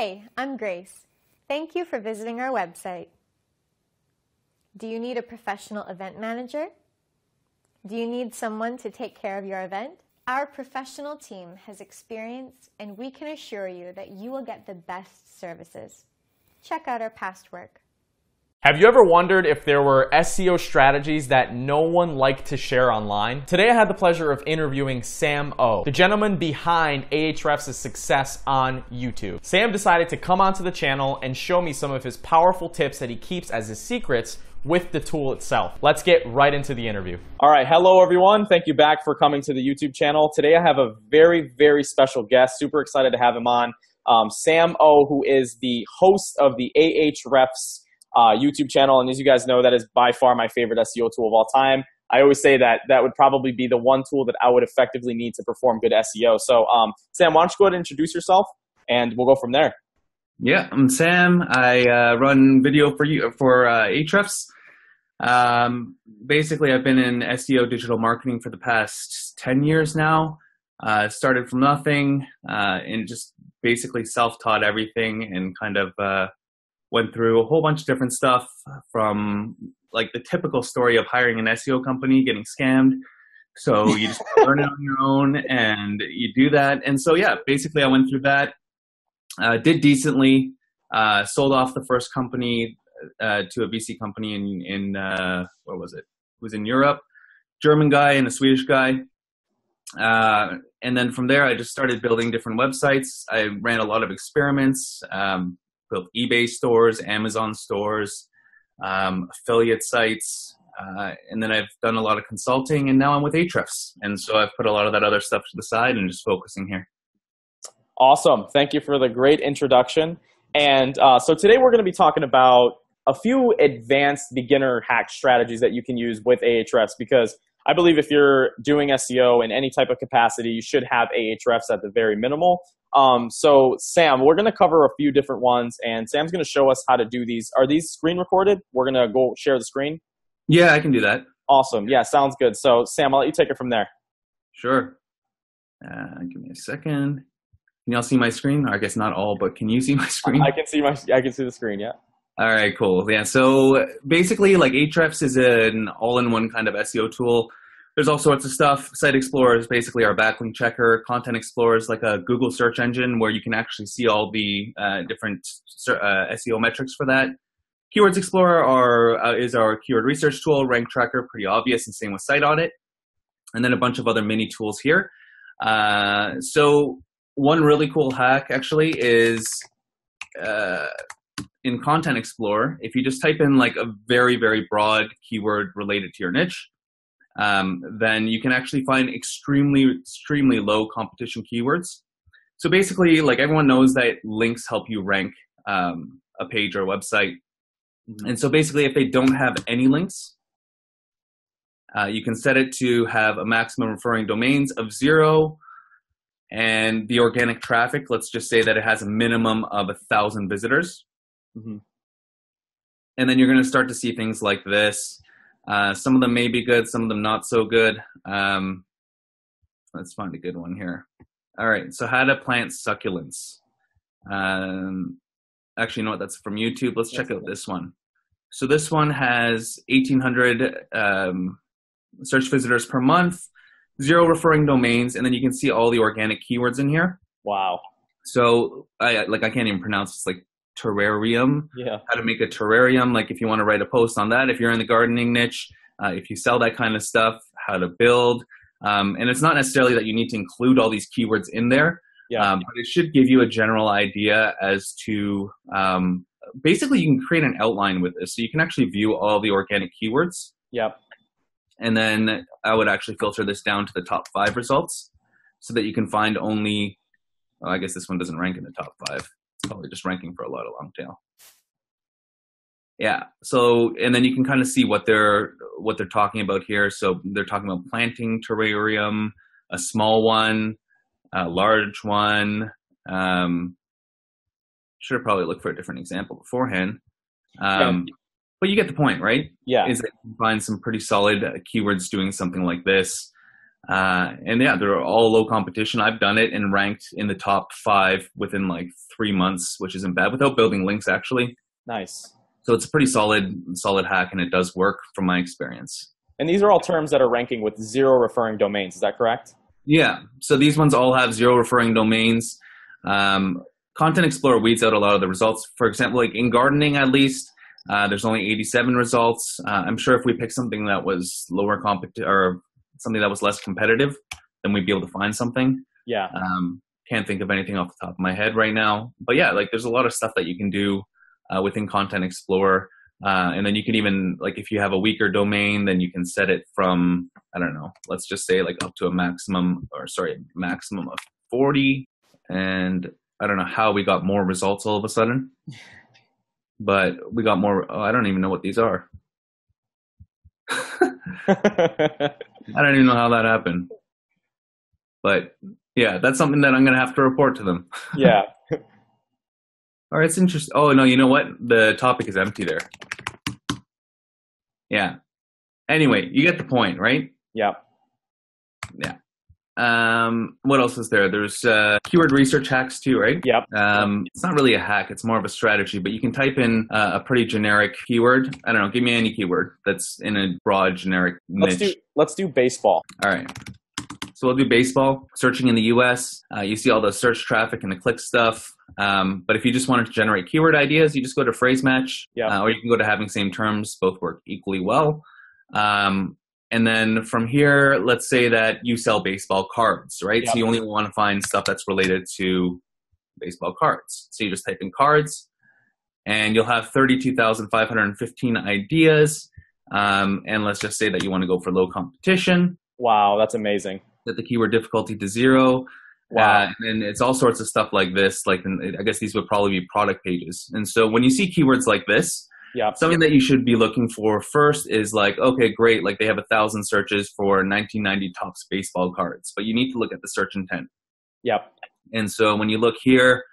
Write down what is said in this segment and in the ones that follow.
Hey, I'm Grace. Thank you for visiting our website. Do you need a professional event manager? Do you need someone to take care of your event? Our professional team has experience, and we can assure you that you will get the best services. Check out our past work. Have you ever wondered if there were SEO strategies that no one liked to share online? Today I had the pleasure of interviewing Sam O, the gentleman behind Ahrefs' success on YouTube. Sam decided to come onto the channel and show me some of his powerful tips that he keeps as his secrets with the tool itself. Let's get right into the interview. All right, hello everyone. Thank you back for coming to the YouTube channel. Today I have a very, very special guest. Super excited to have him on. Sam O, who is the host of the Ahrefs YouTube channel, and as you guys know, that is by far my favorite SEO tool of all time. I always say that that would probably be the one tool that I would effectively need to perform good SEO. So, Sam, why don't you go ahead and introduce yourself, and we'll go from there. Yeah, I'm Sam. I run video for Ahrefs. Basically, I've been in SEO digital marketing for the past 10 years now. Started from nothing and just basically self-taught everything and kind of went through a whole bunch of different stuff, from like the typical story of hiring an SEO company, getting scammed. So you just learn it on your own and you do that. And so, yeah, basically I went through that, did decently, sold off the first company to a VC company in where was it? It was in Europe, German guy and a Swedish guy. And then from there, I just started building different websites. I ran a lot of experiments, built eBay stores, Amazon stores, affiliate sites, and then I've done a lot of consulting, and now I'm with Ahrefs. And so I've put a lot of that other stuff to the side and just focusing here. Awesome. Thank you for the great introduction. And so today we're going to be talking about a few advanced beginner hack strategies that you can use with Ahrefs, because I believe if you're doing SEO in any type of capacity, you should have Ahrefs at the very minimal. So Sam, we're going to cover a few different ones, and Sam's going to show us how to do these. Are these screen recorded? We're going to go share the screen. Yeah, I can do that. Awesome. Yeah, sounds good. So Sam, I'll let you take it from there. Sure. Give me a second. Can y'all see my screen? Or I guess not all, but can you see my screen? I can see the screen. Yeah. All right, cool. Yeah. So basically, like, Ahrefs is an all-in-one kind of SEO tool. There's all sorts of stuff. Site Explorer is basically our backlink checker. Content Explorer is like a Google search engine where you can actually see all the different SEO metrics for that. Keywords Explorer is our keyword research tool. Rank Tracker, pretty obvious, and same with Site Audit. And then a bunch of other mini tools here. So one really cool hack actually is in Content Explorer, if you just type in like a very, very broad keyword related to your niche, then you can actually find extremely low competition keywords. So basically, like, everyone knows that links help you rank a page or a website. And so basically, if they don't have any links, you can set it to have a maximum referring domains of 0, and the organic traffic, let's just say that it has a minimum of 1,000 visitors. Mm-hmm. And then you're going to start to see things like this. Some of them may be good, some of them not so good. Let's find a good one here. All right, so how to plant succulents. Actually, you know what? That's from YouTube. Let's check out this one. So this one has 1,800 search visitors per month, 0 referring domains, and then you can see all the organic keywords in here. Wow. So I can't even pronounce this, like, terrarium. Yeah. How to make a terrarium, like if you want to write a post on that, if you're in the gardening niche, if you sell that kind of stuff, how to build. And it's not necessarily that you need to include all these keywords in there, but it should give you a general idea as to, basically you can create an outline with this. So you can actually view all the organic keywords. Yep. And then I would actually filter this down to the top 5 results so that you can find only, well, I guess this one doesn't rank in the top 5. Probably just ranking for a lot of long tail. Yeah. So, and then you can kind of see what they're talking about here. So they're talking about planting terrarium, a small one, a large one. Should have probably looked for a different example beforehand. But you get the point, right? Yeah. Is that you can find some pretty solid keywords doing something like this. And yeah, they're all low competition. I've done it and ranked in the top 5 within like 3 months, which isn't bad, without building links actually. Nice. So it's a pretty solid hack, and it does work from my experience. And these are all terms that are ranking with 0 referring domains. Is that correct? Yeah. So these ones all have 0 referring domains. Content Explorer weeds out a lot of the results. For example, like in gardening, at least, there's only 87 results. I'm sure if we pick something that was lower or something that was less competitive, then we'd be able to find something. Yeah. Can't think of anything off the top of my head right now. But yeah, like there's a lot of stuff that you can do within Content Explorer. And then you can even, like if you have a weaker domain, then you can set it from, I don't know, let's just say like up to a maximum of 40. And I don't know how we got more results all of a sudden, but we got more. I don't even know what these are. I don't even know how that happened. But yeah, that's something that I'm going to have to report to them. Yeah. All right, it's interesting. Oh, no, you know what? The topic is empty there. Yeah. Anyway, you get the point, right? Yeah. Yeah. What else is there? There's keyword research hacks too, right? Yep. It's not really a hack. It's more of a strategy, but you can type in a pretty generic keyword. I don't know. Give me any keyword that's in a broad generic niche. Let's do baseball. All right. So we'll do baseball. Searching in the US, you see all the search traffic and the click stuff. But if you just wanted to generate keyword ideas, you just go to phrase match, or you can go to having same terms. Both work equally well. And then from here, let's say that you sell baseball cards, right? Yep. So you only want to find stuff that's related to baseball cards. So you just type in cards, and you'll have 32,515 ideas. And let's just say that you want to go for low competition. Wow, that's amazing. Set the keyword difficulty to 0. Wow. And it's all sorts of stuff like this. Like, I guess these would probably be product pages. And so when you see keywords like this, something that you should be looking for first is like, okay, great. Like they have 1,000 searches for 1990 Topps baseball cards, but you need to look at the search intent. Yep. And so when you look here,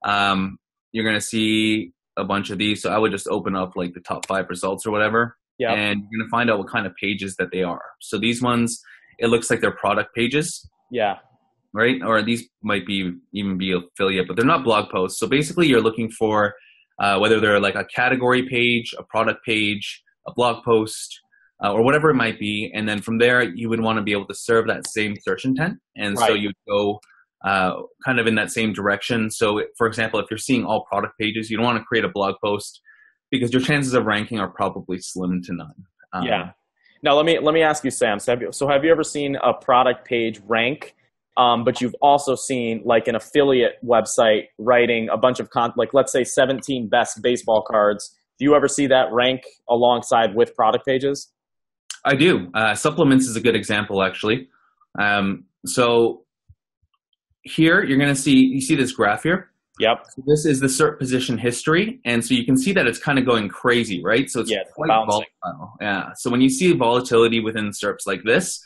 you're going to see a bunch of these. So I would just open up like the top 5 results or whatever. Yep. And you're going to find out what kind of pages that they are. So these ones, it looks like they're product pages. Yeah. Right? Or these might even be affiliate, but they're not blog posts. So basically you're looking for whether they're like a category page, a product page, a blog post, or whatever it might be. And then from there, you would want to be able to serve that same search intent. And so you go kind of in that same direction. So for example, if you're seeing all product pages, you don't want to create a blog post because your chances of ranking are probably slim to none. Yeah. Now let me ask you, Sam. So have you ever seen a product page rank? But you've also seen like an affiliate website writing a bunch of like let's say 17 best baseball cards. Do you ever see that rank alongside with product pages? I do. Supplements is a good example, actually. So here you're going to you see this graph here. Yep. So this is the SERP position history. And so you can see that it's kind of going crazy, right? So it's quite volatile. Yeah. So when you see volatility within SERPs like this,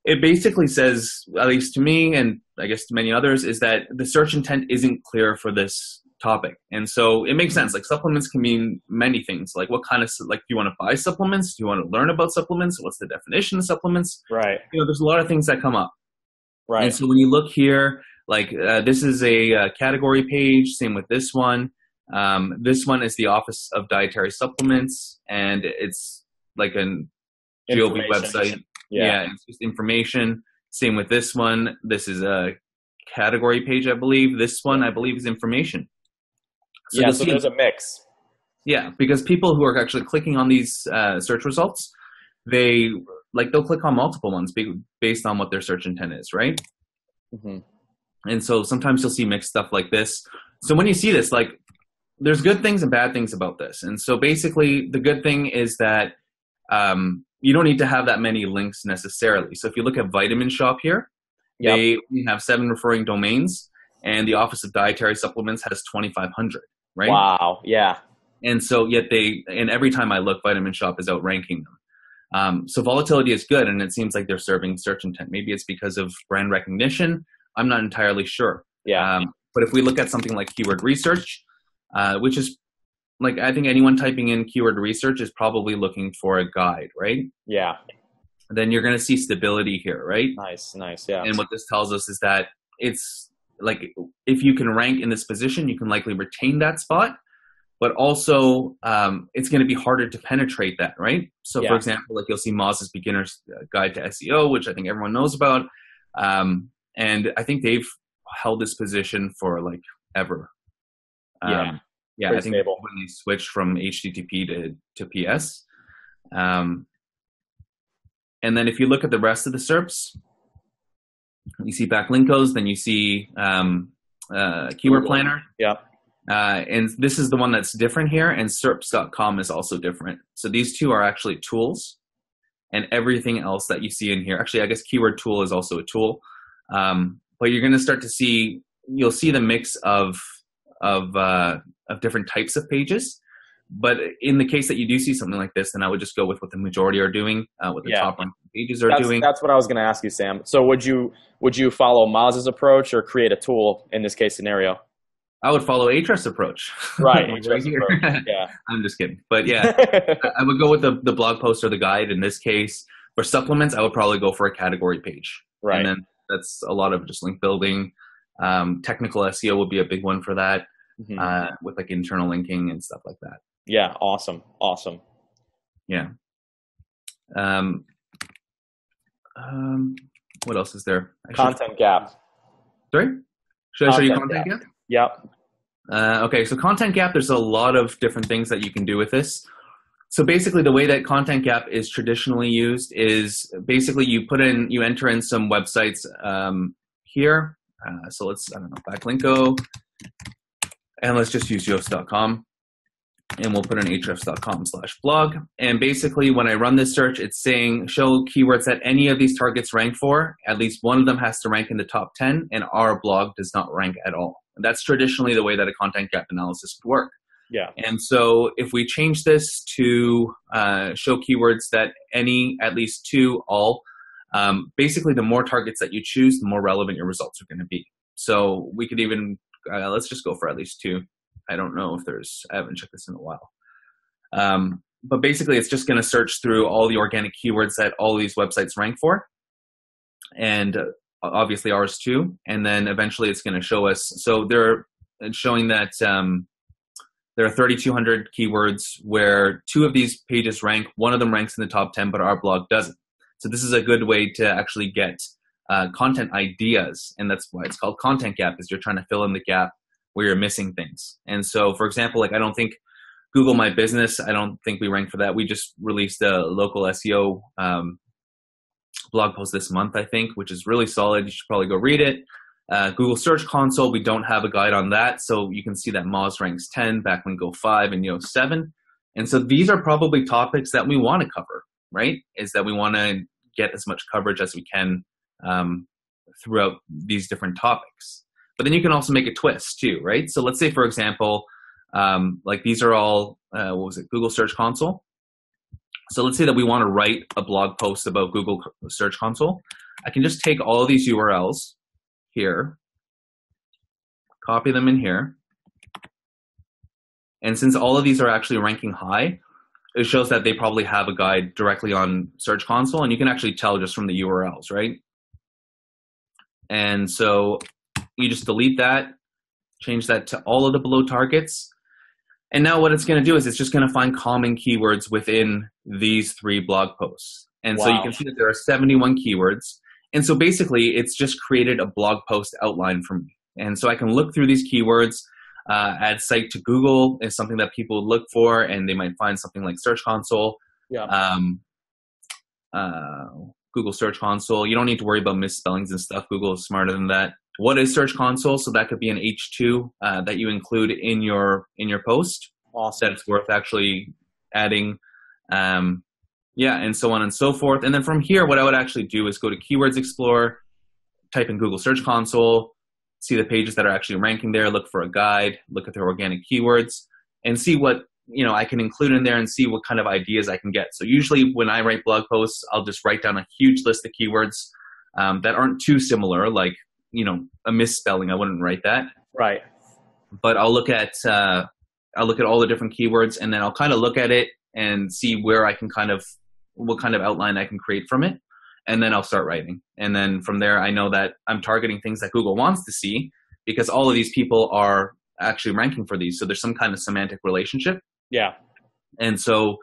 it basically says, at least to me, and I guess to many others, is that the search intent isn't clear for this topic. And so it makes sense. Like supplements can mean many things. Like what kind of, like, do you want to buy supplements? Do you want to learn about supplements? What's the definition of supplements? Right. There's a lot of things that come up. Right. And so when you look here, like this is a category page. Same with this one. This one is the Office of Dietary Supplements, and it's like an GOB website. Yeah, it's just information. Same with this one. This is a category page, I believe. This one, I believe, is information. So so there's a mix. Yeah, because people who are actually clicking on these search results, they'll click on multiple ones based on what their search intent is, right? Mm-hmm. And so sometimes you'll see mixed stuff like this. So when you see this, like, there's good things and bad things about this. And so basically, the good thing is that you don't need to have that many links necessarily. So if you look at Vitamin Shop here, they have 7 referring domains, and the Office of Dietary Supplements has 2,500, right? Wow, yeah. And so yet and every time I look, Vitamin Shop is outranking them. So volatility is good, and it seems like they're serving search intent. Maybe it's because of brand recognition. I'm not entirely sure. Yeah. But if we look at something like keyword research, which is, like, I think anyone typing in keyword research is probably looking for a guide, right? Yeah. then you're going to see stability here, right? Nice, yeah. And what this tells us is that it's like, if you can rank in this position, you can likely retain that spot, but also it's going to be harder to penetrate that, right? So for example, like you'll see Moz's Beginner's Guide to SEO, which I think everyone knows about. And I think they've held this position for like ever. I think stable. when they switched from HTTP to PS. And then if you look at the rest of the SERPs, you see backlinkos, then you see keyword planner. And this is the one that's different here, and SERPs.com is also different. So these two are actually tools, and everything else that you see in here. Actually, I guess keyword tool is also a tool. But you're going to start to see, you'll see the mix of different types of pages. But in the case that you do see something like this, then I would just go with what the majority are doing, what the top ranking pages are doing. That's what I was going to ask you, Sam. So would you follow Moz's approach or create a tool in this case scenario? I would follow Ahrefs' approach. Right. Right here. Yeah. I'm just kidding. But yeah, I would go with the blog post or the guide. In this case, for supplements, I would probably go for a category page. Right. And then that's a lot of just link building. Technical SEO would be a big one for that, with like internal linking and stuff like that. Yeah. Awesome. Yeah. What else is there? Content gap. Sorry? Should I show you content gap? Yep. Okay, so content gap, there's a lot of different things that you can do with this. So basically the way that content gap is traditionally used is basically you enter in some websites here. So let's, backlinko, and let's just use yoast.com. And we'll put in ahrefs.com/blog. And basically when I run this search, it's saying show keywords that any of these targets rank for. At least one of them has to rank in the top 10, and our blog does not rank at all. And that's traditionally the way that a content gap analysis would work. Yeah. And so if we change this to show keywords that at least two, all, basically the more targets that you choose, the more relevant your results are going to be. So we could even, let's just go for at least two. I don't know if I haven't checked this in a while. But basically it's just going to search through all the organic keywords that all these websites rank for. And obviously ours too. And then eventually it's going to show us. So they're showing that there are 3,200 keywords where two of these pages rank. One of them ranks in the top 10, but our blog doesn't. So this is a good way to actually get content ideas. And that's why it's called content gap, is you're trying to fill in the gap where you're missing things. And so, for example, like I don't think Google My Business, I don't think we rank for that. We just released a local SEO blog post this month, I think, which is really solid. You should probably go read it. Google Search Console, we don't have a guide on that. So you can see that Moz ranks 10, Backlinko 5, and Yoast 7. And so these are probably topics that we want to cover, right? Is that we want to get as much coverage as we can throughout these different topics. But then you can also make a twist too, right? So let's say, for example, like these are all, Google Search Console. So let's say that we want to write a blog post about Google Search Console. I can just take all of these URLs here, copy them in here. And since all of these are actually ranking high, it shows that they probably have a guide directly on Search Console, and you can actually tell just from the URLs, right? And so you just delete that, change that to all of the below targets. And now what it's going to do is it's just going to find common keywords within these 3 blog posts. And so you can see that there are 71 keywords. And so basically it's just created a blog post outline for me. And so I can look through these keywords, add site to Google is something that people would look for, and they might find something like Search Console. Google Search Console. You don't need to worry about misspellings and stuff. Google is smarter than that. What is Search Console? So that could be an H2 that you include in your post. Awesome. That it's worth actually adding. And so on and so forth. And then from here, what I would actually do is go to Keywords Explorer, type in Google Search Console, see the pages that are actually ranking there, look for a guide, look at their organic keywords, and see what I can include in there and see what kind of ideas I can get. So usually when I write blog posts, I'll just write down a huge list of keywords that aren't too similar, like a misspelling. I wouldn't write that. Right. But I'll look at all the different keywords, and then I'll kind of look at it and see where I can kind of what kind of outline I can create from it. And then I'll start writing. And then from there, I know that I'm targeting things that Google wants to see, because all of these people are actually ranking for these. So there's some kind of semantic relationship. Yeah. And so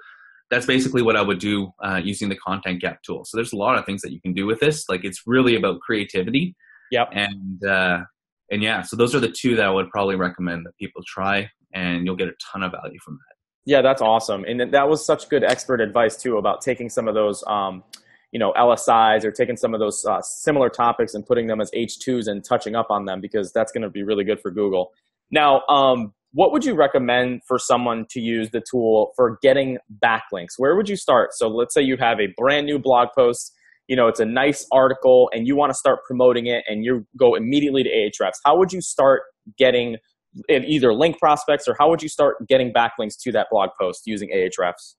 that's basically what I would do using the content gap tool. So there's a lot of things that you can do with this. Like, it's really about creativity. Yep. And yeah, so those are the two that I would probably recommend that people try, and you'll get a ton of value from that. Yeah, that's awesome. And that was such good expert advice too, about taking some of those, LSIs, or taking some of those similar topics and putting them as H2s and touching up on them, because that's going to be really good for Google. Now, what would you recommend for someone to use the tool for getting backlinks? Where would you start? So let's say you have a brand new blog post, it's a nice article, and you want to start promoting it, and you go immediately to Ahrefs. How would you start getting either link prospects, or how would you start getting backlinks to that blog post using Ahrefs?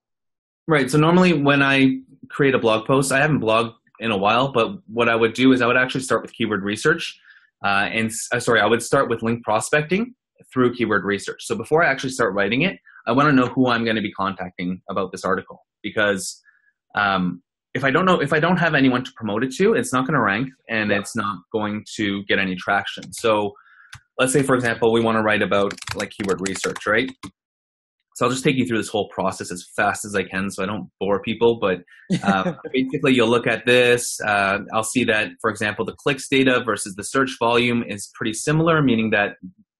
Right. So normally when I create a blog post, I haven't blogged in a while, but what I would do is I would actually start with keyword research. I would start with link prospecting through keyword research. So before I actually start writing it, I want to know who I'm going to be contacting about this article, because if I don't have anyone to promote it to, it's not going to rank, and it's not going to get any traction. So let's say, for example, we want to write about like keyword research, right? So I'll just take you through this whole process as fast as I can so I don't bore people. But basically, you'll look at this. I'll see that, for example, the clicks data versus the search volume is pretty similar, meaning that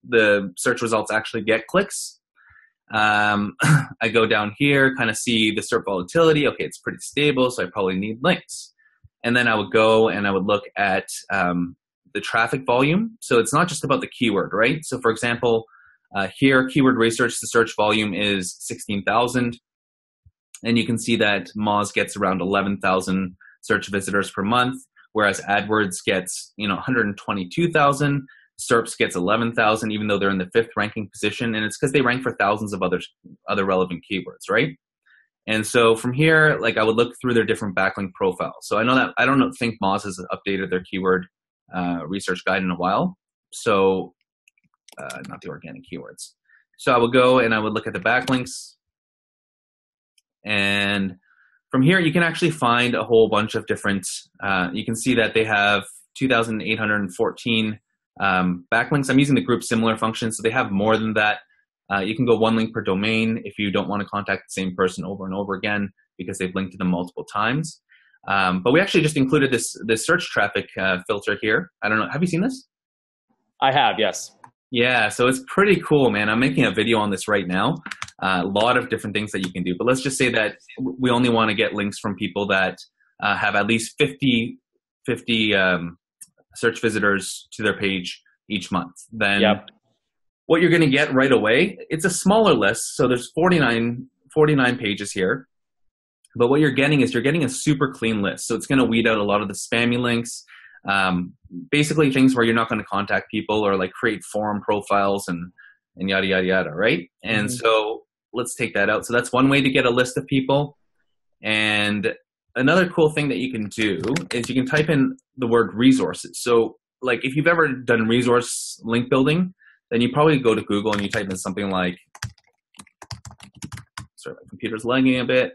the search results actually get clicks. I go down here, kind of see the SERP volatility. Okay, it's pretty stable, so I probably need links. And then I would go and I would look at the traffic volume. So it's not just about the keyword, right? So for example, here, keyword research, the search volume is 16,000. And you can see that Moz gets around 11,000 search visitors per month, whereas AdWords gets 122,000. SERPs gets 11,000, even though they're in the 5th ranking position. And it's because they rank for thousands of other relevant keywords, right? And so from here, like, I would look through their different backlink profiles. So I know that I don't think Moz has updated their keyword research guide in a while. So not the organic keywords. So I would go and I would look at the backlinks. And from here, you can actually find a whole bunch of different, you can see that they have 2,814 backlinks. I'm using the group similar function, so they have more than that. You can go one link per domain if you don't want to contact the same person over and over again because they've linked to them multiple times. But we actually just included this search traffic filter here. I don't know. Have you seen this? I have, yes. Yeah, so it's pretty cool, man. I'm making a video on this right now. A lot of different things that you can do. But let's just say that we only want to get links from people that have at least 50 search visitors to their page each month. Then what you're going to get right away, it's a smaller list. So there's 49 pages here. But what you're getting is you're getting a super clean list. So it's going to weed out a lot of the spammy links, basically things where you're not going to contact people or like create forum profiles and yada, yada, yada, right? And so let's take that out. So that's one way to get a list of people. And another cool thing that you can do is you can type in the word resources. So like if you've ever done resource link building, then you probably go to Google and you type in something like, sorry, my computer's lagging a bit.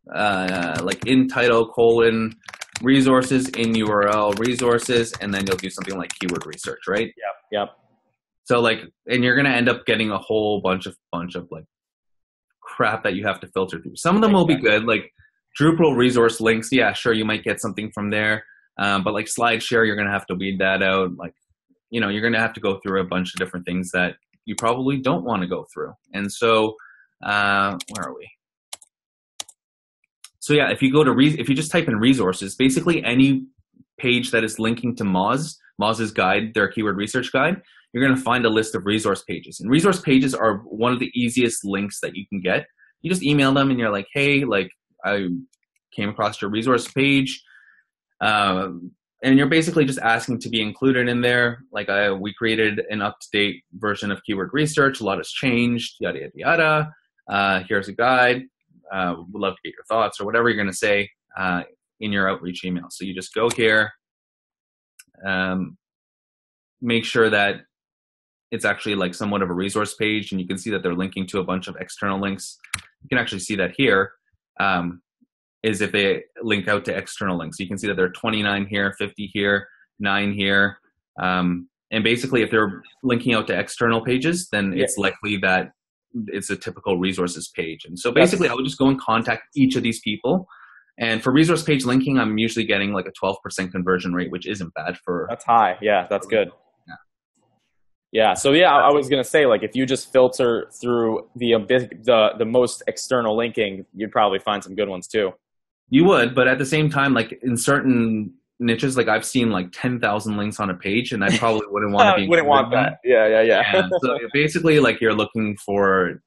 Like in title, resources, in URL, resources, and then you'll do something like keyword research, right? Yep. So like, and you're going to end up getting a whole bunch of like crap that you have to filter through. Some of them will be good, like Drupal resource links. Yeah, sure, you might get something from there. But like SlideShare, you're going to have to weed that out. Like, you're going to have to go through a bunch of different things that you probably don't want to go through. And so, where are we? So yeah, if you go to if you just type in resources, basically any page that is linking to Moz's guide, their keyword research guide, you're going to find a list of resource pages. And resource pages are one of the easiest links that you can get. You just email them and you're like, hey, like I came across your resource page. And you're basically just asking to be included in there. Like we created an up-to-date version of keyword research. A lot has changed, yada, yada, yada. Here's a guide. Would love to get your thoughts or whatever you're going to say in your outreach email. So you just go here, make sure that it's actually like somewhat of a resource page, and you can see that they're linking to a bunch of external links. You can actually see that here. is if they link out to external links. You can see that there are 29 here, 50 here, 9 here. And basically, if they're linking out to external pages, then it's likely that it's a typical resources page. And so basically, I would just go and contact each of these people. And for resource page linking, I'm usually getting like a 12% conversion rate, which isn't bad for. That's high. Yeah, that's good. Yeah. So yeah, I was gonna say, like, if you just filter through the most external linking, you'd probably find some good ones too. You would, but at the same time, like in certain niches, like I've seen like 10,000 links on a page, and I probably wouldn't want to be. Wouldn't want that. Yeah. And so basically, like you're looking for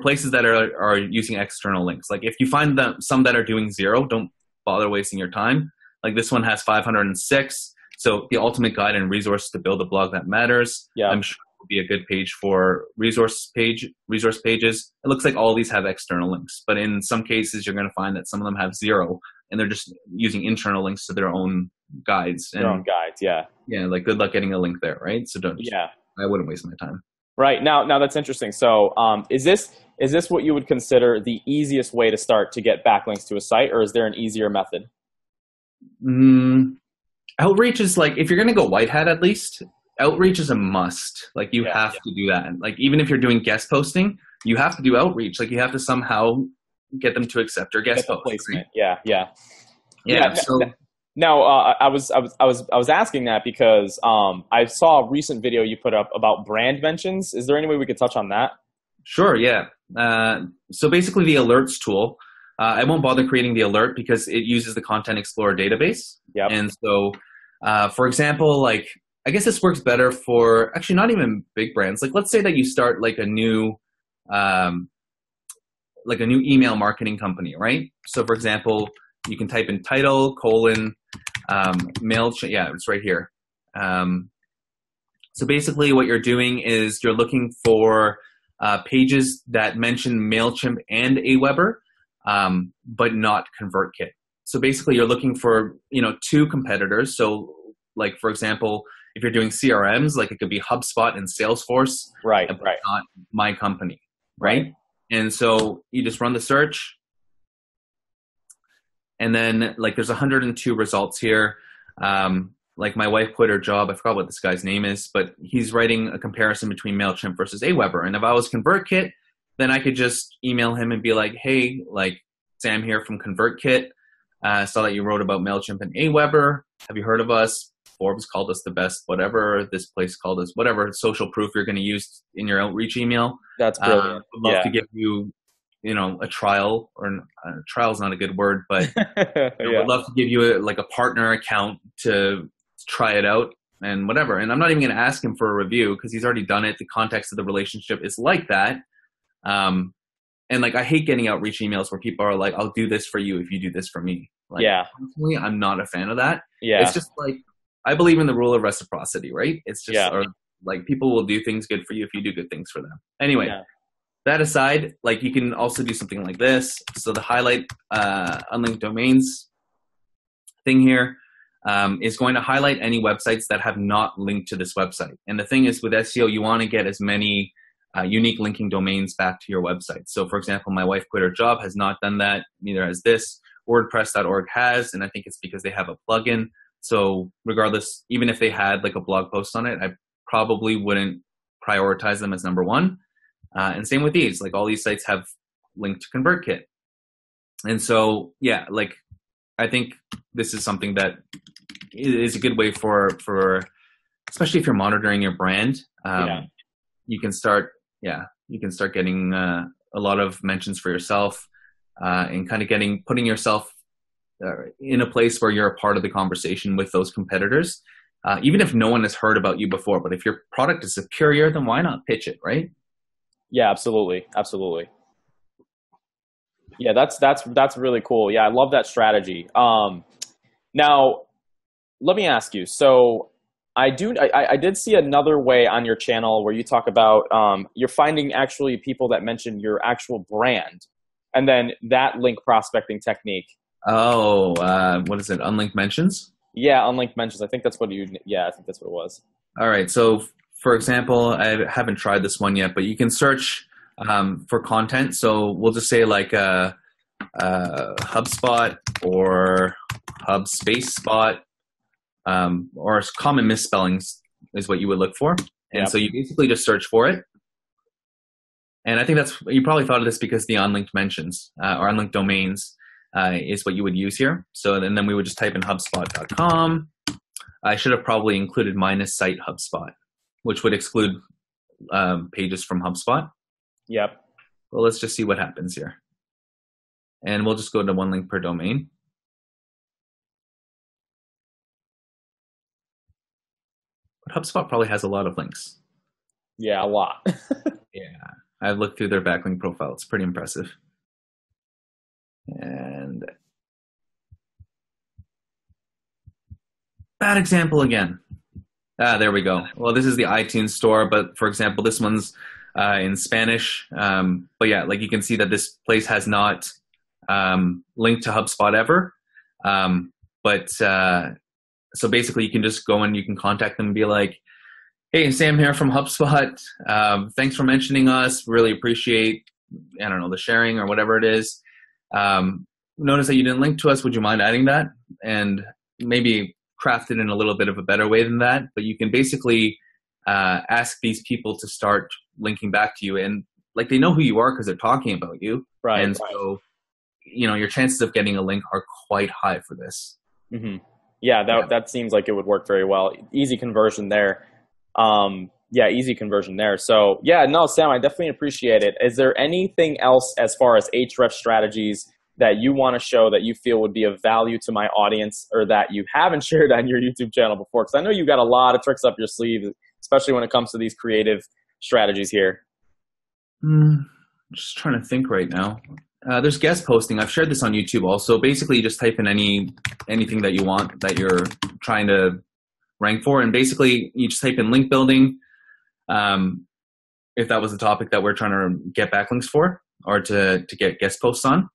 places that are using external links. Like if you find some that are doing 0, don't bother wasting your time. Like this one has 506. So the ultimate guide and resource to build a blog that matters. Yeah. I'm sure it will be a good page for resource pages. It looks like all these have external links, but in some cases you're going to find that some of them have 0 and they're just using internal links to their own guides. Their own guides. Yeah. Yeah. Like good luck getting a link there. Right. So I wouldn't waste my time. Right. Now that's interesting. So is this what you would consider the easiest way to start to get backlinks to a site, or is there an easier method? Outreach is like, if you're going to go white hat, at least outreach is a must. Like you have to do that. Like even if you're doing guest posting, you have to do outreach. Like you have to somehow get them to accept your guest post. Placement. Right? Yeah. So now I was asking that because I saw a recent video you put up about brand mentions. Is there any way we could touch on that? Sure. Yeah. So basically the alerts tool, I won't bother creating the alert because it uses the Content Explorer database. Yep. And so, for example, like, I guess this works better for actually not even big brands. Like, let's say that you start like a new email marketing company, right? So for example, you can type in title, MailChimp. Yeah, it's right here. So basically what you're doing is you're looking for pages that mention MailChimp and Aweber, but not ConvertKit. So basically you're looking for, 2 competitors. So like, for example, if you're doing CRMs, like it could be HubSpot and Salesforce, right? But not my company, right? And so you just run the search, and then like there's 102 results here. Like my wife quit her job. I forgot what this guy's name is, but he's writing a comparison between MailChimp versus Aweber. And if I was ConvertKit, then I could just email him and be like, hey, like Sam here from ConvertKit. Saw that you wrote about MailChimp and Aweber. Have you heard of us? Forbes called us the best, whatever. This place called us whatever social proof you're going to use in your outreach email. That's brilliant. I'd love to give you, a trial, or trial is not a good word, but I'd love to give you a partner account to try it out and whatever. And I'm not even going to ask him for a review because he's already done it. The context of the relationship is like that. And like, I hate getting outreach emails where people are like, I'll do this for you if you do this for me. Like, personally, I'm not a fan of that. Yeah. It's just like, I believe in the rule of reciprocity, right? It's just, or like people will do things good for you if you do good things for them. Anyway, that aside, like you can also do something like this. So the highlight unlinked domains thing here is going to highlight any websites that have not linked to this website. And the thing is with SEO, you want to get as many unique linking domains back to your website. So for example, my wife quit her job, has not done that. Neither has this. WordPress.org has, and I think it's because they have a plugin. So regardless, even if they had like a blog post on it, I probably wouldn't prioritize them as number 1. And same with these, like all these sites have linked to ConvertKit. And so, yeah, like I think this is something that is a good way for especially if you're monitoring your brand. You can start getting a lot of mentions for yourself and kind of putting yourself in a place where you're a part of the conversation with those competitors, even if no one has heard about you before. But if your product is superior, then why not pitch it, right? Yeah, absolutely. Yeah, that's really cool. Yeah, I love that strategy. Now, let me ask you. So I did see another way on your channel where you talk about you're finding actually people that mention your actual brand, and then that link prospecting technique. Oh, what is it? Unlinked mentions? Yeah, unlinked mentions. I think that's what I think that's what it was. All right. So for example, I haven't tried this one yet, but you can search for content. So we'll just say like HubSpot or HubSpace or common misspellings is what you would look for. And so you basically just search for it. And I think you probably thought of this because the unlinked mentions or unlinked domains is what you would use here. So then we would just type in HubSpot.com. I should have probably included -site HubSpot, which would exclude pages from HubSpot. Yep. Well, let's just see what happens here. And we'll just go to 1 link per domain. But HubSpot probably has a lot of links. Yeah, a lot. Yeah, I've looked through their backlink profile. It's pretty impressive. And bad example again. There we go. Well, this is the iTunes store, but for example, this one's in Spanish. But yeah, like you can see that this place has not linked to HubSpot ever. So basically you can just go and you can contact them and be like, hey, Sam here from HubSpot. Thanks for mentioning us. Really appreciate, I don't know, the sharing or whatever it is. Notice that you didn't link to us. Would you mind adding that? And maybe craft it in a little bit of a better way than that. But you can basically ask these people to start linking back to you. And like they know who you are because they're talking about you. Right. And so, you know, your chances of getting a link are quite high for this. Mm-hmm. Yeah, that seems like it would work very well. Easy conversion there. Easy conversion there. So yeah, no, Sam, I definitely appreciate it. Is there anything else as far as Ahrefs strategies that you want to show that you feel would be of value to my audience or that you haven't shared on your YouTube channel before? Because I know you've got a lot of tricks up your sleeve, especially when it comes to these creative strategies here. Just trying to think right now. There's guest posting. I've shared this on YouTube also. Basically, you just type in anything that you want that you're trying to rank for. And basically, you just type in link building, if that was the topic that we're trying to get backlinks for or to get guest posts on.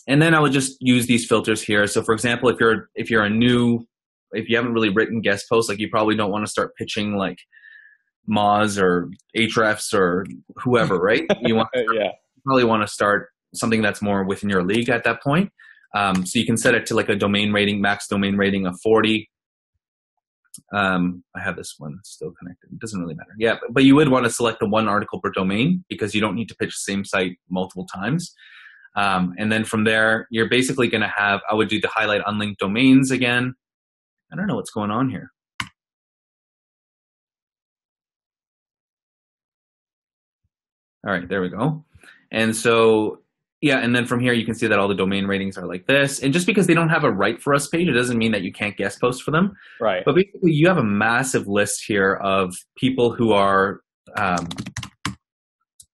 And then I would just use these filters here. So for example, if you haven't really written guest posts, like you probably don't want to start pitching like Moz or Ahrefs or whoever, right? You probably want to start something that's more within your league at that point. So you can set it to like a domain rating, max domain rating of 40. I have this one still connected. It doesn't really matter. Yeah, but you would want to select the 1 article per domain because you don't need to pitch the same site multiple times. And then from there, you're basically going to have, I would do the highlight unlinked domains again. I don't know what's going on here. All right, there we go. And so, yeah, and then from here, you can see that all the domain ratings are like this. And just because they don't have a Write For Us page, it doesn't mean that you can't guest post for them. Right. But basically, you have a massive list here of people who are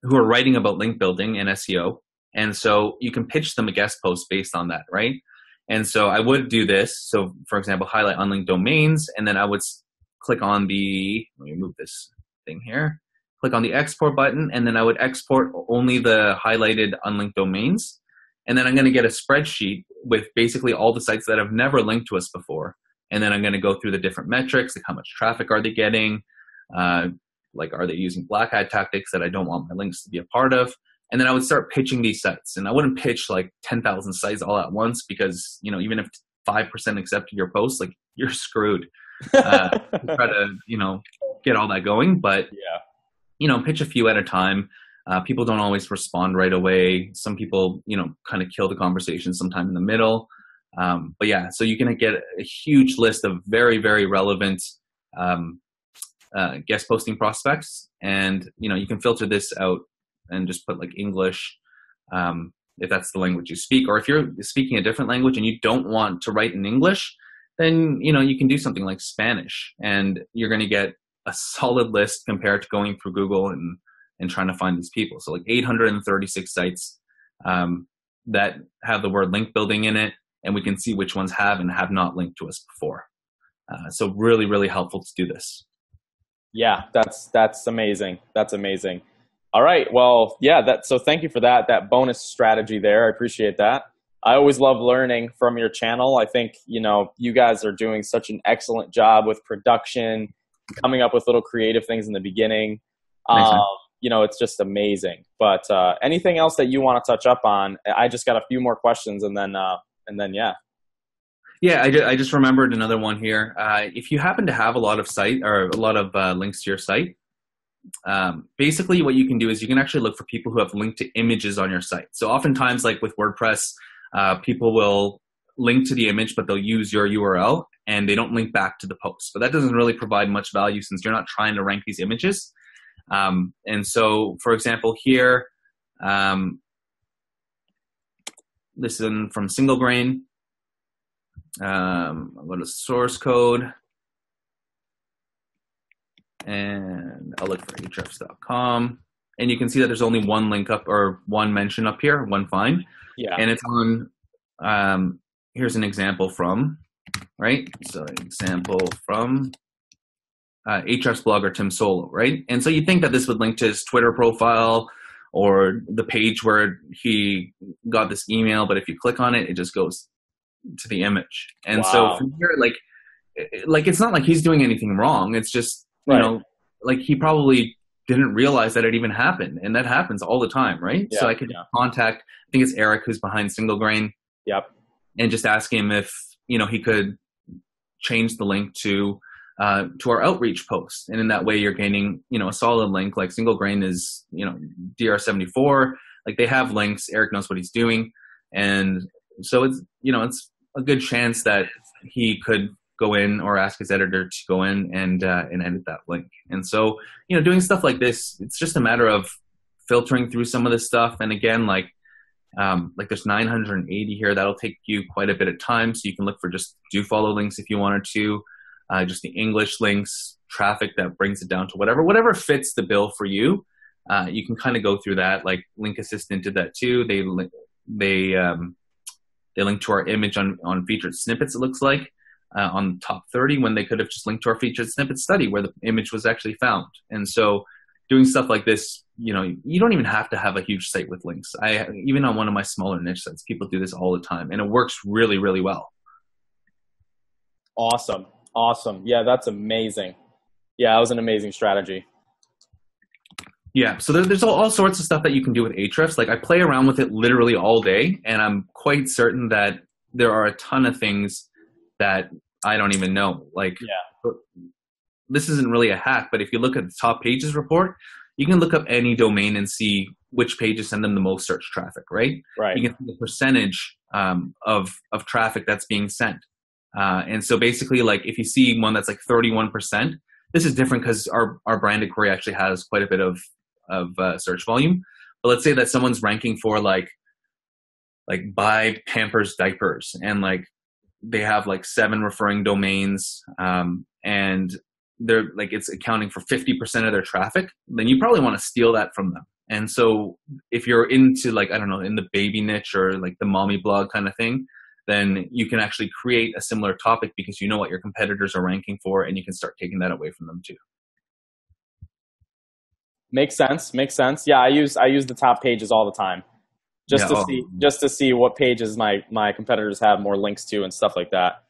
writing about link building and SEO. And so you can pitch them a guest post based on that, right? And so I would do this. So, for example, highlight unlinked domains, and then I would click on the, let me move this thing here. Click on the export button, and then I would export only the highlighted unlinked domains. And then I'm going to get a spreadsheet with basically all the sites that have never linked to us before. And then I'm going to go through the different metrics, like how much traffic are they getting? Like, are they using black hat tactics that I don't want my links to be a part of? And then I would start pitching these sites. And I wouldn't pitch like 10,000 sites all at once because, you know, even if 5% accepted your post, like you're screwed. Try to, you know, get all that going. But yeah, you know, pitch a few at a time. People don't always respond right away. Some people, you know, kind of kill the conversation sometime in the middle. But yeah, so you're going to get a huge list of very, very relevant guest posting prospects. And, you know, you can filter this out and just put like English, if that's the language you speak. Or if you're speaking a different language and you don't want to write in English, then, you know, you can do something like Spanish. And you're going to get a solid list compared to going through Google and trying to find these people. So like 836 sites that have the word link building in it, and we can see which ones have and have not linked to us before. So really, really helpful to do this. Yeah, that's amazing. That's amazing. All right. Well, yeah, so thank you for that bonus strategy there. I appreciate that. I always love learning from your channel. I think, you know, you guys are doing such an excellent job with production, coming up with little creative things in the beginning. it's just amazing. But anything else that you want to touch up on? I just got a few more questions, and then yeah. Yeah, I just remembered another one here. If you happen to have a lot of links to your site, basically what you can do is you can actually look for people who have linked to images on your site. So oftentimes, like with WordPress, people will link to the image, but they'll use your URL and they don't link back to the post. But that doesn't really provide much value since you're not trying to rank these images. And so, for example, here, this is from Single Grain. I'll go to source code, and I'll look for ahrefs.com. And you can see that there's only one link up, or one mention up here, one find. Yeah. And it's on, here's an example from, right? So example from Ahrefs blogger Tim Solo, right? And so you think that this would link to his Twitter profile or the page where he got this email, but if you click on it, it just goes to the image. And so from here, like it's not like he's doing anything wrong. It's just, you know, like he probably didn't realize that it even happened. And that happens all the time, right? Yeah, so I could contact, I think it's Eric who's behind Single Grain. Yep. And just ask him if, he could change the link to our outreach post. And in that way you're gaining, a solid link. Like Single Grain is, DR74, like they have links. Eric knows what he's doing. And so it's, it's a good chance that he could go in or ask his editor to go in and edit that link. And so, doing stuff like this, it's just a matter of filtering through some of this stuff. And again, like there's 980 here. That'll take you quite a bit of time. So you can look for just do follow links if you wanted to, just the English links, traffic that brings it down to whatever fits the bill for you. You can kind of go through that. Like Link Assistant did that too. They link to our image on featured snippets, it looks like, on the top 30, when they could have just linked to our featured snippet study where the image was actually found. And so doing stuff like this, you don't even have to have a huge site with links. Even on one of my smaller niche sites, people do this all the time, and it works really, really well. Awesome. Yeah, that's amazing. Yeah, that was an amazing strategy. Yeah, so there's all sorts of stuff that you can do with Ahrefs. Like I play around with it literally all day, and I'm quite certain that there are a ton of things that I don't even know. Like, this isn't really a hack, but if you look at the top pages report, you can look up any domain and see which pages send them the most search traffic, right? Right. You can see the percentage of traffic that's being sent. And so basically, like if you see one that's like 31%, this is different because our branded query actually has quite a bit of search volume. But let's say that someone's ranking for like buy Pampers diapers, and like they have like 7 referring domains, and they're like, it's accounting for 50% of their traffic, then you probably want to steal that from them. And so if you're into like, I don't know, in the baby niche or like the mommy blog kind of thing, then you can actually create a similar topic because you know what your competitors are ranking for, and you can start taking that away from them too. Makes sense. Yeah, I use the top pages all the time, just to see what pages my competitors have more links to and stuff like that.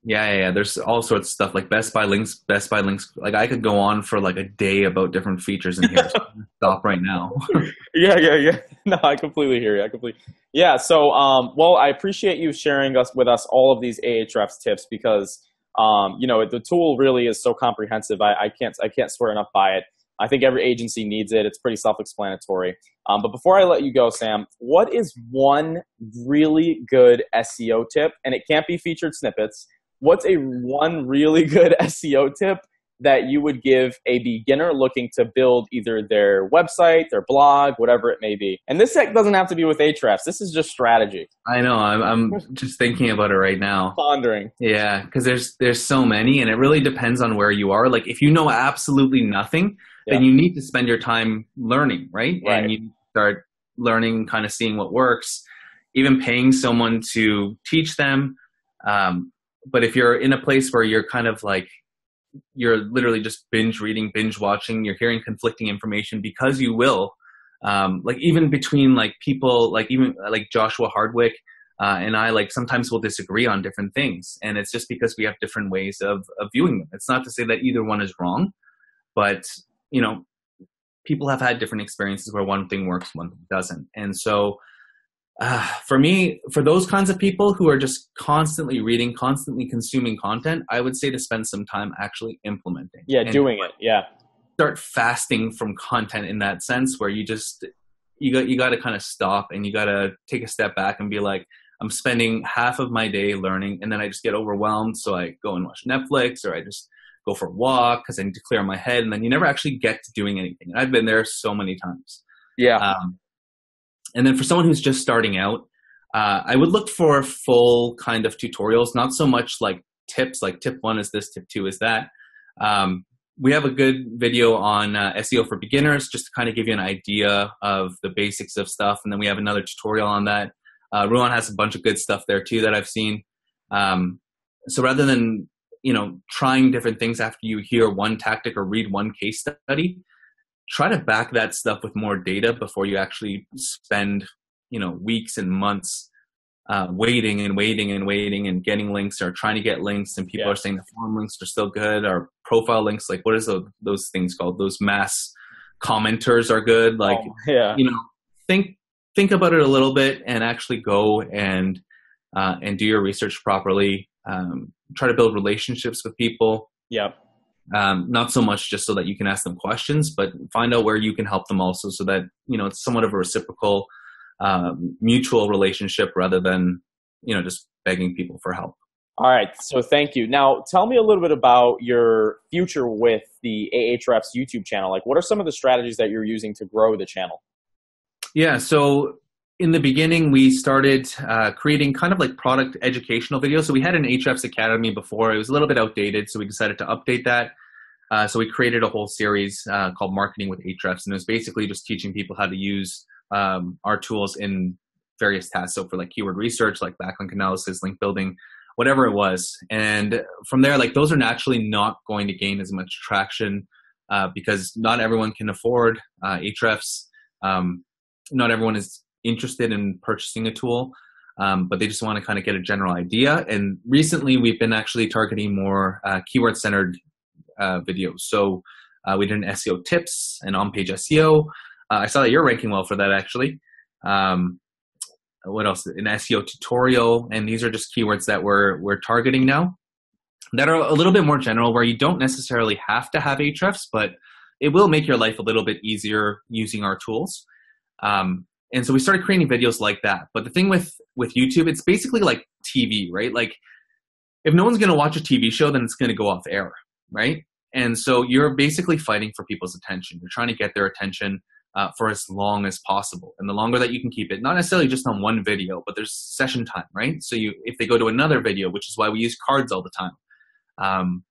Yeah. There's all sorts of stuff like Best Buy links. Like I could go on for like a day about different features in here. So I'm gonna stop right now. Yeah. No, I completely hear you. Yeah. So, well, I appreciate you sharing with us all of these Ahrefs tips because, the tool really is so comprehensive. I can't swear enough by it. I think every agency needs it. It's pretty self-explanatory. But before I let you go, Sam, what is one really good SEO tip? And it can't be featured snippets. What's one really good SEO tip that you would give a beginner looking to build either their website, their blog, whatever it may be? And this doesn't have to be with Ahrefs. This is just strategy. I know. I'm just thinking about it right now. Pondering. Yeah, because there's so many, and it really depends on where you are. Like if you know absolutely nothing, then you need to spend your time learning, right? And you start learning, kind of seeing what works, even paying someone to teach them. But if you're in a place where you're kind of like, you're literally just binge reading, binge watching, you're hearing conflicting information because you will, like even between like people, like even like Joshua Hardwick and I, like sometimes we'll disagree on different things. And it's just because we have different ways of viewing them. It's not to say that either one is wrong, but people have had different experiences where one thing works, one thing doesn't. And so for me, for those kinds of people who are just constantly reading, constantly consuming content, I would say to spend some time actually implementing. Yeah, and doing it. Yeah. start fasting from content in that sense, where you got to kind of stop and you got to take a step back and be like, I'm spending half of my day learning, and then I just get overwhelmed. So I go and watch Netflix, or I just go for a walk because I need to clear my head. And then you never actually get to doing anything. I've been there so many times. Yeah. And then for someone who's just starting out, I would look for full kind of tutorials, not so much like tips, like tip 1 is this, tip 2 is that. We have a good video on SEO for beginners, just to kind of give you an idea of the basics of stuff. And then we have another tutorial on that. Ruan has a bunch of good stuff there too that I've seen. So rather than, trying different things after you hear one tactic or read one case study, try to back that stuff with more data before you actually spend, weeks and months waiting and getting links, or trying to get links. And people are saying the forum links are still good, or profile links. Like, what is those things called? Those mass commenters are good. Like, think about it a little bit and actually go and do your research properly. Try to build relationships with people. Yep. Not so much just so that you can ask them questions, but find out where you can help them also, so that, it's somewhat of a reciprocal, mutual relationship rather than, just begging people for help. All right. So thank you. Now tell me a little bit about your future with the Ahrefs YouTube channel. Like, what are some of the strategies that you're using to grow the channel? Yeah. So in the beginning, we started creating kind of like product educational videos. So we had an Ahrefs Academy before. It was a little bit outdated, so we decided to update that. So we created a whole series called Marketing with Ahrefs, and it was basically just teaching people how to use our tools in various tasks. So for like keyword research, like backlink analysis, link building, whatever it was. And from there, like, those are naturally not going to gain as much traction because not everyone can afford Ahrefs. Not everyone is interested in purchasing a tool, but they just want to kind of get a general idea. And recently we've been actually targeting more keyword-centered videos. So we did an SEO tips and on-page SEO. I saw that you're ranking well for that, actually. What else? An SEO tutorial. And these are just keywords that we're targeting now that are a little bit more general, where you don't necessarily have to have Ahrefs, but it will make your life a little bit easier using our tools. And so we started creating videos like that. But the thing with YouTube, it's basically like TV, right? Like, if no one's going to watch a TV show, then it's going to go off air, right? And so you're basically fighting for people's attention. You're trying to get their attention for as long as possible. And the longer that you can keep it, not necessarily just on one video, but there's session time, right? So if they go to another video, which is why we use cards all the time,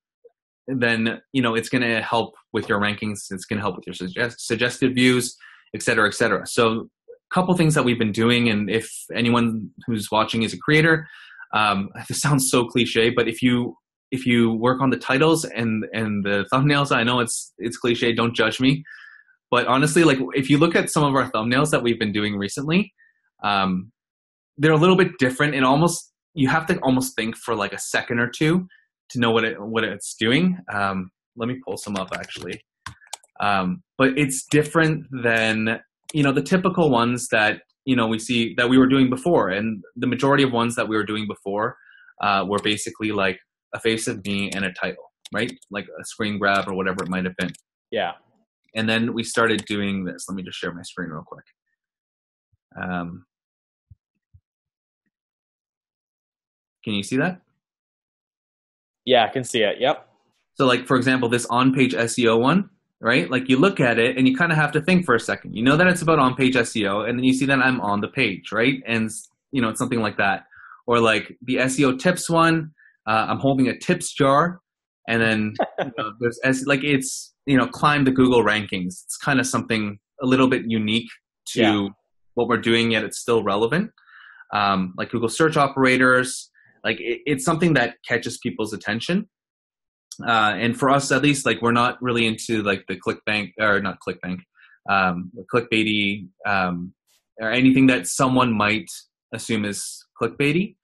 then, it's going to help with your rankings. It's going to help with your suggested views, et cetera, et cetera. So couple things that we've been doing, and if anyone who's watching is a creator, this sounds so cliche, but if you work on the titles and the thumbnails, I know it's cliche, don't judge me, but honestly, like, if you look at some of our thumbnails that we've been doing recently, they're a little bit different, and you have to almost think for like a second or two to know what it's doing. Let me pull some up, actually. But it's different than the typical ones that, we see that we were doing before. And the majority of ones that we were doing before were basically like a face of me and a title, right? Like a screen grab or whatever it might have been. Yeah. And then we started doing this. Let me just share my screen real quick. Can you see that? Yeah, I can see it. Yep. So like, for example, this on-page SEO one, right? Like, you look at it and you kind of have to think for a second. You know that it's about on-page SEO, and then you see that I'm on the page, right? And, it's something like that. Or like the SEO tips one, I'm holding a tips jar, and then there's it's, climb the Google rankings. It's kind of something a little bit unique to what we're doing, yet it's still relevant. Like Google search operators, like it's something that catches people's attention. And for us, at least, like, we're not really into like the clickbank, or not clickbank, clickbaity, or anything that someone might assume is clickbaity.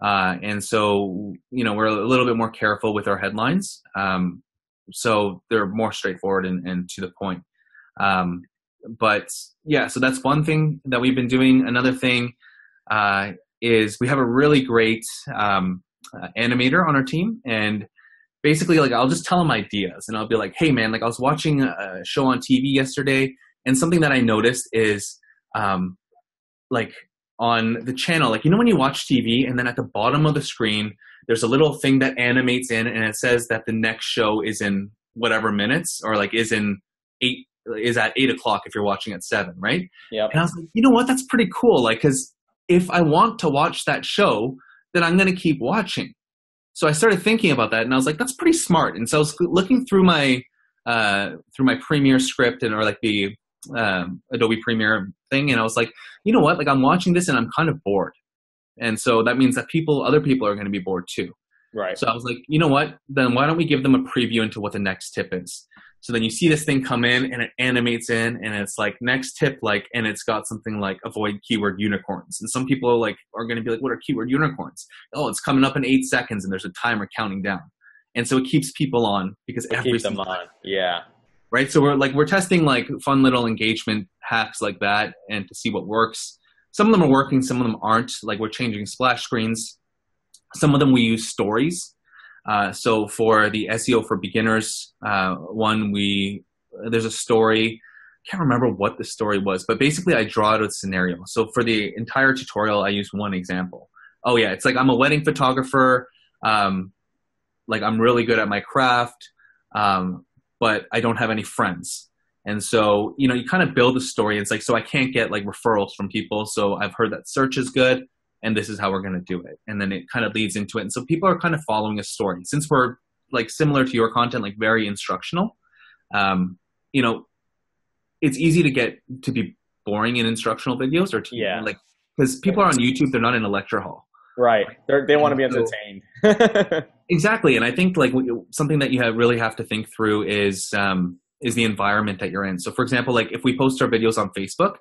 And so, we're a little bit more careful with our headlines. So they're more straightforward and to the point. But yeah, so that's one thing that we've been doing. Another thing is we have a really great animator on our team, and basically, like, I'll just tell him ideas, and I'll be like, hey man, like, I was watching a show on TV yesterday, and something that I noticed is like on the channel, like, you know, when you watch TV and then at the bottom of the screen there's a little thing that animates in and it says that the next show is in whatever minutes, or like is at 8 o'clock if you're watching at 7, right? Yeah. And I was like, you know what, that's pretty cool. Like, because if I want to watch that show, then I'm going to keep watching. So I started thinking about that, and I was like, that's pretty smart. And so I was looking through my Premiere script or like the Adobe Premiere thing, and I was like, you know what, like, I'm watching this and I'm kind of bored. And so that means that other people are going to be bored too. Right. So I was like, you know what, then why don't we give them a preview into what the next tip is? So then you see this thing come in and it animates in and it's like next tip, like, and it's got something like avoid keyword unicorns. And some people are going to be like, what are keyword unicorns? Oh, it's coming up in 8 seconds and there's a timer counting down. And so it keeps people on because keep them on. Yeah. Right. So we're testing like fun little engagement hacks like that and to see what works. Some of them are working, some of them aren't. Like, we're changing splash screens. Some of them we use stories. So for the SEO for beginners there's a story. I can't remember what the story was, but basically I draw out a scenario. So for the entire tutorial, I use one example. Oh yeah, it's like, I'm a wedding photographer. Like, I'm really good at my craft, but I don't have any friends. And so, you know, you kind of build a story. It's like, so I can't get like referrals from people. So I've heard that search is good, and this is how we're going to do it. And then it kind of leads into it. And so people are kind of following a story. Since we're like similar to your content, like very instructional, you know, it's easy to get to be boring in instructional videos, or like, because people are on YouTube, they're not in a lecture hall. Right. They want to be entertained. Exactly. And I think like something that you really have to think through is the environment that you're in. So for example, like if we post our videos on Facebook,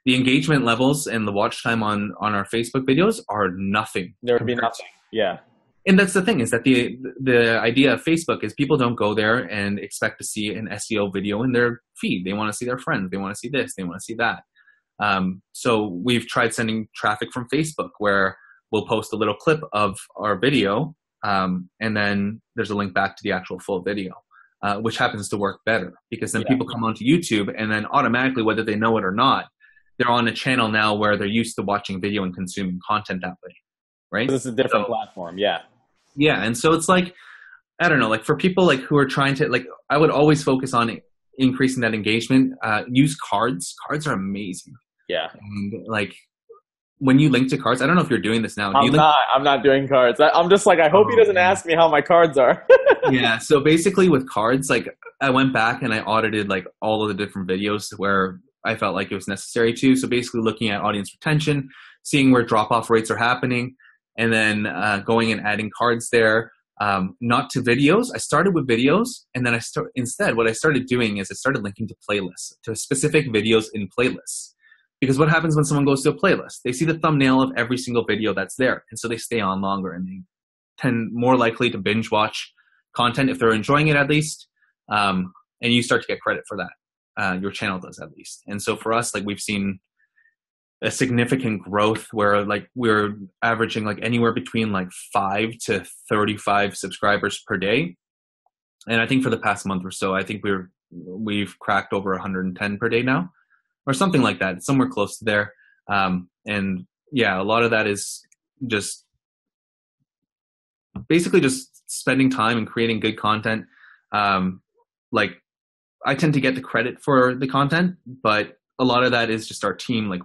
the engagement levels and the watch time on our Facebook videos are nothing. There would be nothing. Yeah. And that's the thing, is that the idea of Facebook is people don't go there and expect to see an SEO video in their feed. They want to see their friends. They want to see this. They want to see that. So we've tried sending traffic from Facebook, where we'll post a little clip of our video, and then there's a link back to the actual full video, which happens to work better, because then people come onto YouTube, and then automatically, whether they know it or not, they're on a channel now where they're used to watching video and consuming content that way, right? This is a different platform, yeah. Yeah, and so it's like, I don't know, like for people like who are trying to, like, I would always focus on increasing that engagement. Use cards. Cards are amazing. Yeah. And like when you link to cards, I don't know if you're doing this now. I'm not doing cards. I'm just like, I hope he doesn't ask me how my cards are. Yeah. So basically with cards, like I went back and I audited like all of the different videos where I felt like it was necessary to. So basically looking at audience retention, seeing where drop-off rates are happening, and then going and adding cards there. Not to videos. I started with videos, and then instead what I started doing is I started linking to playlists, to specific videos in playlists. Because what happens when someone goes to a playlist? They see the thumbnail of every single video that's there, and so they stay on longer, and they tend more likely to binge watch content if they're enjoying it, at least. And you start to get credit for that. Your channel does, at least. And so for us, like, we've seen a significant growth where like we're averaging like anywhere between like 5 to 35 subscribers per day. And I think for the past month or so, I think we've cracked over 110 per day now, or something like that, somewhere close to there. And yeah, a lot of that is just basically just spending time and creating good content. Like, I tend to get the credit for the content, but a lot of that is just our team. Like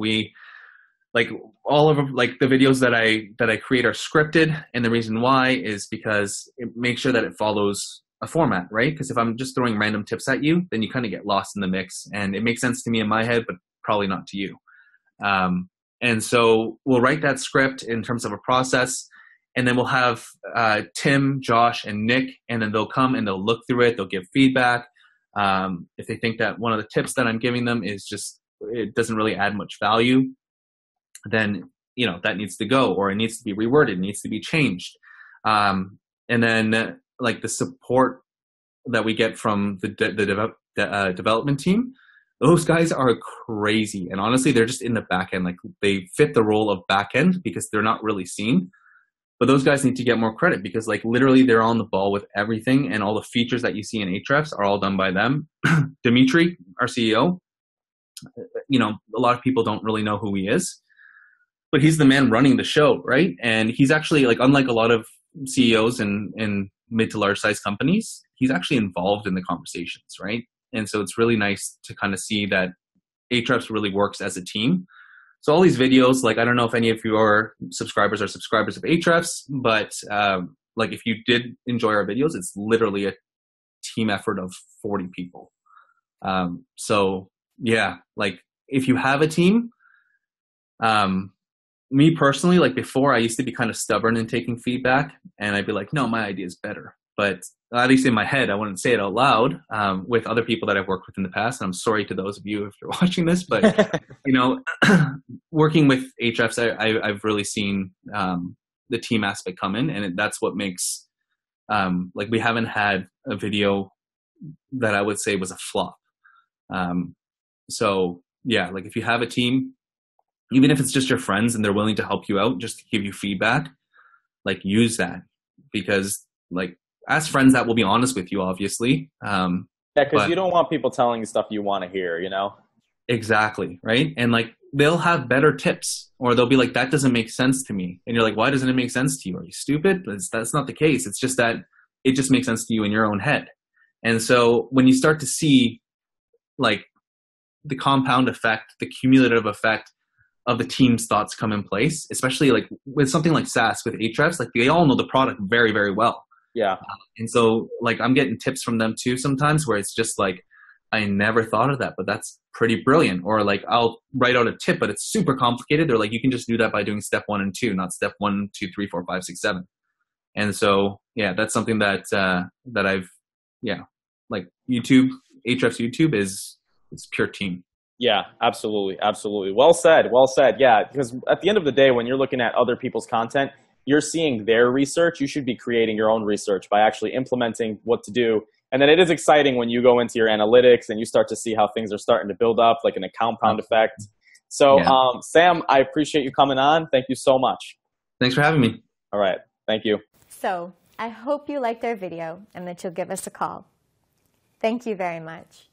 all of like the videos that I create are scripted, and the reason why is because it makes sure that it follows a format, right? Because if I'm just throwing random tips at you, then you kind of get lost in the mix, and it makes sense to me in my head, but probably not to you. And so we'll write that script in terms of a process, and then we'll have Tim, Josh, and Nick, and then they'll come and they'll look through it. They'll give feedback. If they think that one of the tips that I'm giving them is just, it doesn't really add much value, then, you know, that needs to go, or it needs to be reworded, it needs to be changed. And then like the support that we get from the development team, Those guys are crazy. And honestly, they're just in the back end. Like they fit the role of back end because they're not really seen. But those guys need to get more credit because like literally they're on the ball with everything, and all the features that you see in Ahrefs are all done by them. Dimitri, our CEO, you know, a lot of people don't really know who he is, but he's the man running the show, right? And he's actually like, unlike a lot of CEOs in mid to large size companies, he's actually involved in the conversations, right? And so it's really nice to kind of see that Ahrefs really works as a team. So all these videos, like I don't know if any of your subscribers are subscribers of Ahrefs, but like if you did enjoy our videos, it's literally a team effort of 40 people. So yeah, like if you have a team, me personally, like before I used to be kind of stubborn in taking feedback, and I'd be like, no, my idea is better. But at least in my head, I wouldn't say it out loud with other people that I've worked with in the past. And I'm sorry to those of you if you're watching this, but you know, working with Ahrefs, I've really seen the team aspect come in, and that's what makes like we haven't had a video that I would say was a flop. So yeah, like if you have a team, even if it's just your friends and they're willing to help you out, just to give you feedback, like use that, because like as friends that will be honest with you, obviously. Yeah, because you don't want people telling you stuff you want to hear, you know? Exactly, right? And like they'll have better tips, or they'll be like, that doesn't make sense to me. And you're like, why doesn't it make sense to you? Are you stupid? That's not the case. It's just that it just makes sense to you in your own head. And so when you start to see like the compound effect, the cumulative effect of the team's thoughts come in place, especially like with something like SaaS with Ahrefs, like they all know the product very, very well. Yeah. And so like I'm getting tips from them too sometimes where it's just like, I never thought of that, but that's pretty brilliant. Or like I'll write out a tip, but it's super complicated. They're like, you can just do that by doing step 1 and 2, not step 1, 2, 3, 4, 5, 6, 7. And so, yeah, that's something that, that I've, yeah, like YouTube, Ahrefs YouTube is pure team. Yeah, absolutely. Absolutely. Well said. Well said. Yeah. Because at the end of the day, when you're looking at other people's content, you're seeing their research. You should be creating your own research by actually implementing what to do. And then it is exciting when you go into your analytics and you start to see how things are starting to build up, like in a compound effect. So, Yeah. Sam, I appreciate you coming on. Thank you so much. Thanks for having me. All right. Thank you. So I hope you liked our video and that you'll give us a call. Thank you very much.